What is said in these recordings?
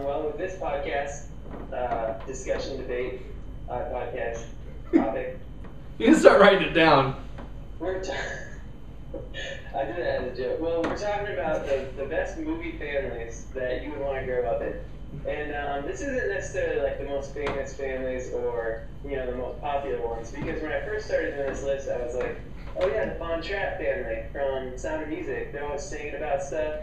Well, with this podcast, discussion, debate, podcast topic, You can start writing it down. we're ta- I did that as a joke. Well, we're talking about the best movie families that you would want to grow up in. And this isn't necessarily like the most famous families or, the most popular ones. Because when I first started doing this list, I was like, oh yeah, the Von Trapp family from Sound of Music. They're always singing about stuff.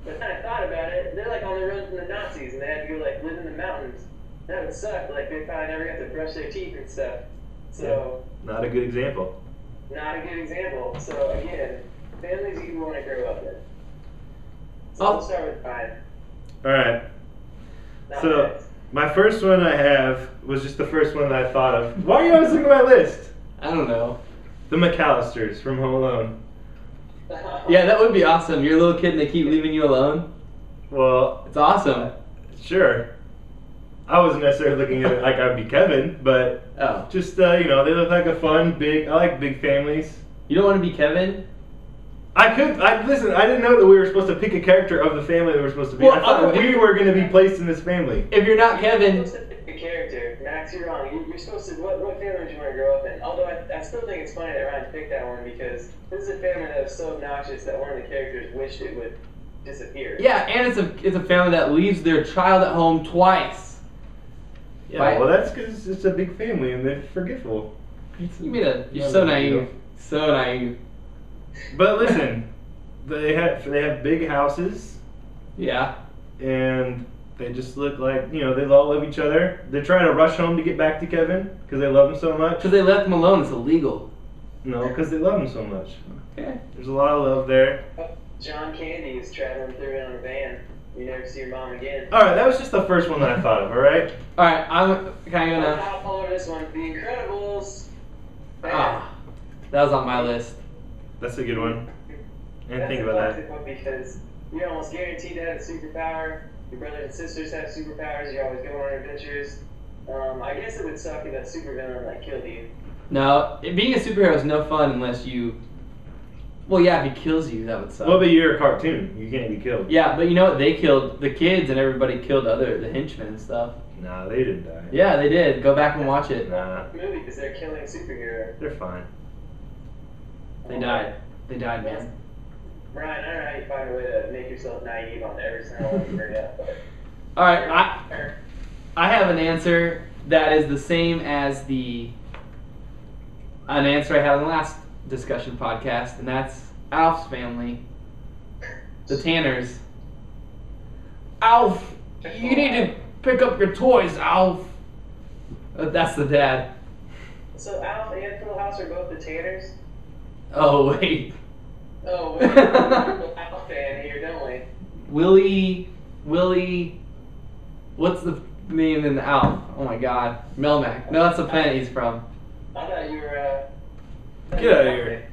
But then I thought about it, they're like on the run from the Nazis and they had to go like live in the mountains. That would suck. Like they probably never got to brush their teeth and stuff. So, Not a good example. not a good example. So again, families you want to grow up in. So Oh. we'll start with Brian. Alright. Not So, next. my first one I have was just the first one that I thought of. Why are you always looking at my list? I don't know. The McAllisters from Home Alone. Yeah, that would be awesome. You're a little kid and they keep leaving you alone. Well, It's awesome. sure. I wasn't necessarily looking at it like I'd be Kevin, but Oh. just, they look like a fun, I like big families. You don't want to be Kevin? Listen, I didn't know that we were supposed to pick a character of the family that we're supposed to be. Well, I thought other- we were going to be placed in this family. If you're not Kevin, You're supposed to pick a character. Max, you're wrong. You're supposed to. What family would you want to grow up in? Although I still think it's funny that Ryan picked that one because this is a family that was so obnoxious that one of the characters wished it would disappear. yeah, and it's a family that leaves their child at home twice. Yeah, Right. well, that's because it's a big family and they're forgetful. You're Not so a big deal. naive. So naive. But listen, they have big houses Yeah. and they just look like they all love each other. They're trying to rush home to get back to Kevin because they love him so much. Because they left him alone. It's illegal. No, because they love him so much. Okay. There's a lot of love there. John Candy is traveling through it on a van. You never see your mom again. All right, that was just the first one that I thought of. All right. All right. I'm kind of gonna. I'll follow this one. The Incredibles. Ah, that was on my list. That's a good one. I didn't That's think a about classic one because you're almost guaranteed to have a superpower. Your brothers and sisters have superpowers. You're always going on adventures. I guess it would suck if a supervillain like killed you. No, being a superhero is no fun unless you. Well, yeah, if he kills you, that would suck. Well, but you're a cartoon. You can't be killed. Yeah, but you know what? They killed the kids and everybody killed the henchmen and stuff. Nah, they didn't die. Yeah, they did. Go back and watch it. Nah, Movie because they're killing a superhero. they're fine. They died. They died, man. Ryan, I don't know how you find a way to make yourself naive on every single one you bring up. But All right, I have an answer that is the same as an answer I had on the last discussion podcast, and that's Alf's family, the Tanners. Alf, you need to pick up your toys, Alf. That's the dad. So Alf and Full House are both the Tanners. Oh wait, Oh, wait, we're a Alf fan here, don't we? Willie, what's the name in Alf? Oh my God, Melmac. No, that's the planet he's from. I thought you were. Get out of here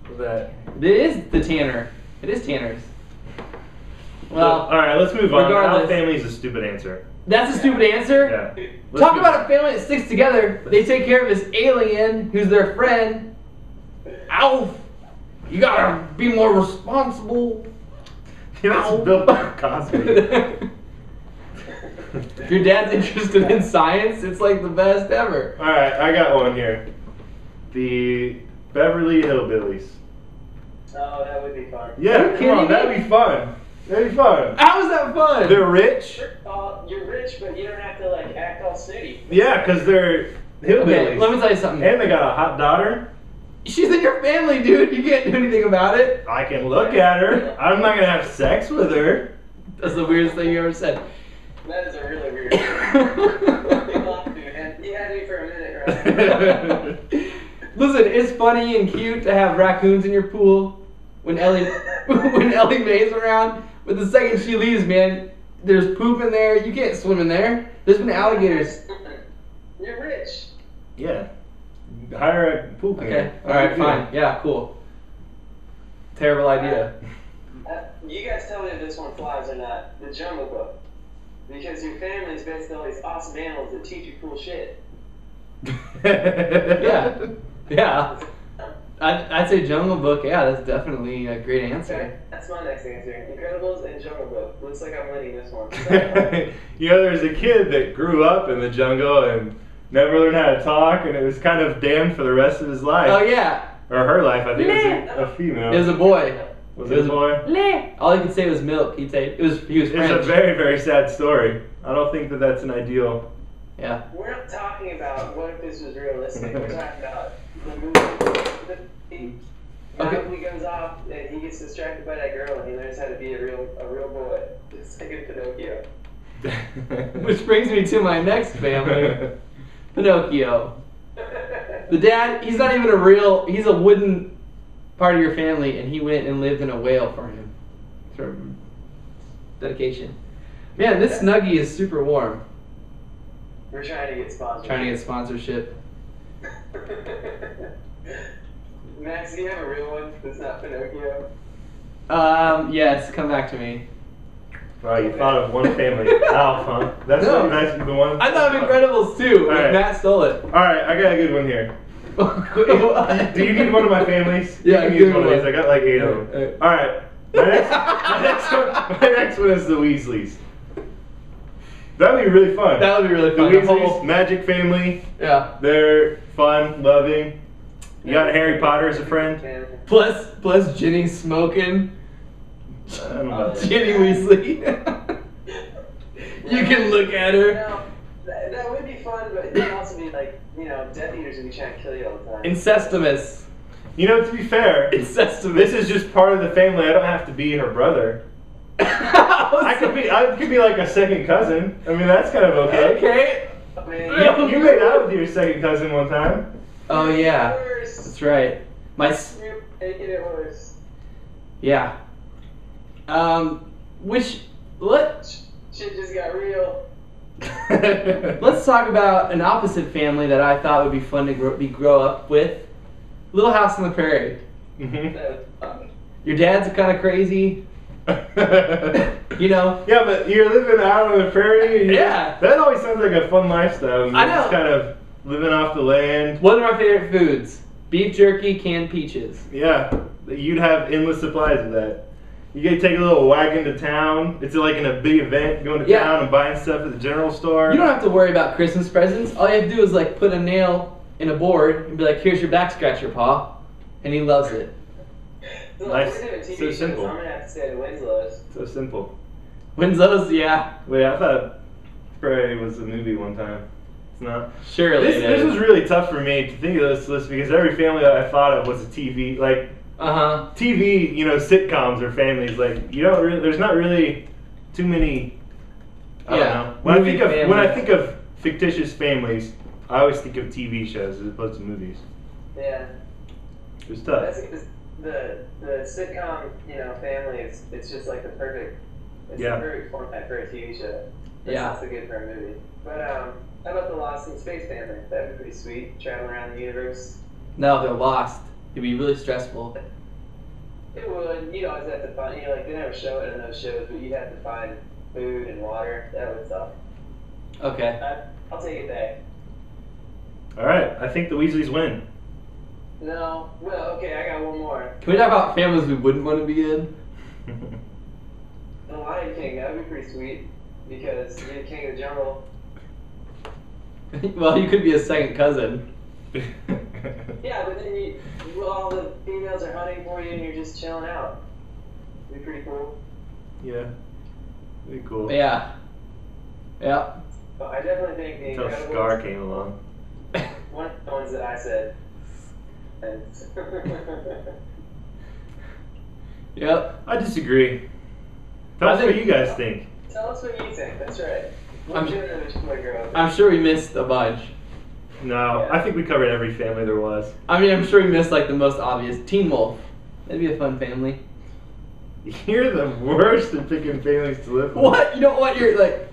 with that. It is the Tanner. It is Tanner's. Well, all right, let's move on. regardless- Our family is a stupid answer. that's a stupid answer. Yeah. Let's Talk move about on. a family that sticks together. They take care of this alien who's their friend. Alf, you gotta be more responsible. Yeah, that's Bill Cosby. If your dad's interested in science, it's like the best ever. All right, I got one here. The Beverly Hillbillies. Oh, that would be fun. Are Yeah, you come kidding on, me? that'd be fun. That'd be fun. How is that fun? They're rich. You're rich, but you don't have to like act all snooty. Yeah, because they're hillbillies. Okay, let me tell you something. And they got a hot daughter. She's in your family, dude. You can't do anything about it. I can look at her. I'm not gonna have sex with her. That's the weirdest thing you ever said. That is a really weird. Big laugh, dude, and you had me for a minute, right? Listen, it's funny and cute to have raccoons in your pool when Ellie Mae's around, but the second she leaves, man, there's poop in there. You can't swim in there. There's been alligators. You're rich. Yeah. Hire a pool cleaner. Okay, all right, fine. Yeah, cool. Terrible idea. You guys tell me if this one flies or not. The Jungle Book. Because your family's based on all these awesome animals that teach you cool shit. Yeah, yeah. I'd say Jungle Book. Yeah, that's definitely a great answer. Okay, that's my next answer. Incredibles and Jungle Book. Looks like I'm winning this one. You know, there's a kid that grew up in the jungle and never learned how to talk, and it was kind of damned for the rest of his life. Oh yeah, Or her life. I think it was a female. it was a boy. Was it a boy? Leh. All he could say was milk. He'd say he was French. It's a very, very sad story. I don't think that that's an ideal. Yeah. We're not talking about what if this was realistic. We're talking about the movie. Okay. He goes off and he gets distracted by that girl and he learns how to be a real boy. Just like in Pinocchio. Which brings me to my next family, Pinocchio. The dad, he's not even he's a wooden part of your family, and he went and lived in a whale for him. For dedication. Man, this Snuggie is super warm. We're trying to get sponsored. Trying to get sponsorship. Max, do you have a real one that's not Pinocchio? Yes, come back to me. Wow, you thought of one family. Alf, huh? That's No. what nice of the one. I thought of Incredibles too. All right. Matt stole it. Alright, I got a good one here. Do you need one of my families? Yeah, you can give use one me of these. one. I got like 8 of them. Alright. My next one is the Weasleys. That would be really fun. That would be really The fun. Weasleys, magic family. Yeah. They're fun, loving. You got Harry Potter as a friend. Plus Ginny smoking. I don't know about that. Ginny Weasley. You can look at her. No, that would be fun, but it'd also be like, Death Eaters would be trying to kill you all the time. Incestimus. You know, to be fair, Incestimus. this is just part of the family. I don't have to be her brother. I could be like a second cousin. I mean, that's kind of okay. Okay. I mean, You made out with your second cousin one time. Oh yeah, worse. that's right. You're making it worse. Yeah. What? Shit just got real. Let's talk about an opposite family that I thought would be fun to grow up with. Little House on the Prairie. Mhm. That was fun. Your dad's kind of crazy. You know. Yeah, but you're living out on the prairie. And Yeah. That always sounds like a fun lifestyle. I know. Just kind of living off the land. One of my favorite foods: beef jerky, canned peaches. Yeah, you'd have endless supplies of that. You could take a little wagon to town. It's like in a big event, going to Yeah. town and buying stuff at the general store. You don't have to worry about Christmas presents. All you have to do is like put a nail in a board and be like, "Here's your back scratcher, Pa," and he loves it. So Nice. we're doing TV So shows. simple. I'm gonna have to stay at Winslow's. So simple. Winslow's, yeah, Wait, I thought Prairie was a movie one time. It's not. surely. This was really tough for me to think of this list because every family that I thought of was a TV. Like, TV, sitcoms or families. Like, you don't really, there's not really too many. I Yeah, don't know. When I families. think of fictitious families, I always think of TV shows as opposed to movies. Yeah. It's tough. That's because the sitcom, family, it's just like the perfect format for a TV show. It's Yeah. also good for a movie. But how about the Lost in Space family? That'd be pretty sweet. Traveling around the universe. No, they're lost. It'd be really stressful. It would. You'd always have to find. They never show it in those shows, but you'd have to find food and water. That would suck. Okay. I'll take it back. All right, I think the Weasleys win. No. Well, okay. I got one more. Can we talk about families we wouldn't want to be in? The Lion King. That would be pretty sweet because you're the king of the jungle. Well, you could be a second cousin. Yeah, but then all the females are hunting for you and you're just chilling out. It'd be pretty cool. Yeah, pretty cool. Yeah. Yeah. But I definitely think the Until Incredibles, Scar came along. one of the ones that I said. And Yep. I disagree. Tell us what you guys think. tell us what you think. That's right. I'm- What gender would you want to grow up in? I'm sure we missed a bunch. No, Yeah. I think we covered every family there was. I mean, I'm sure we missed like the most obvious. Teen Wolf. That'd be a fun family. You're the worst at picking families to live with. What? You don't want your like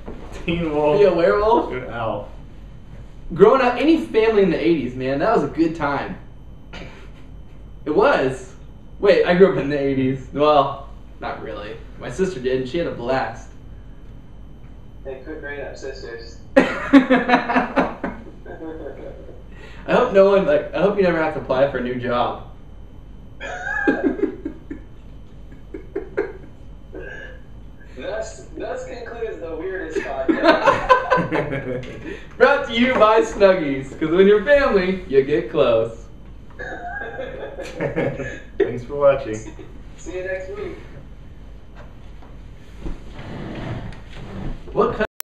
Teen Wolf be a werewolf? and Alf. Growing up, any family in the 80s, man, that was a good time. It was. Wait, I grew up in the 80s. Well, not really. My sister did, and she had a blast. They quit bringing up sisters. I hope no one I hope you never have to apply for a new job. Thus concludes the weirdest podcast. Brought to you by Snuggies, because when you're family, you get close. Thanks for watching. See you next week. What kind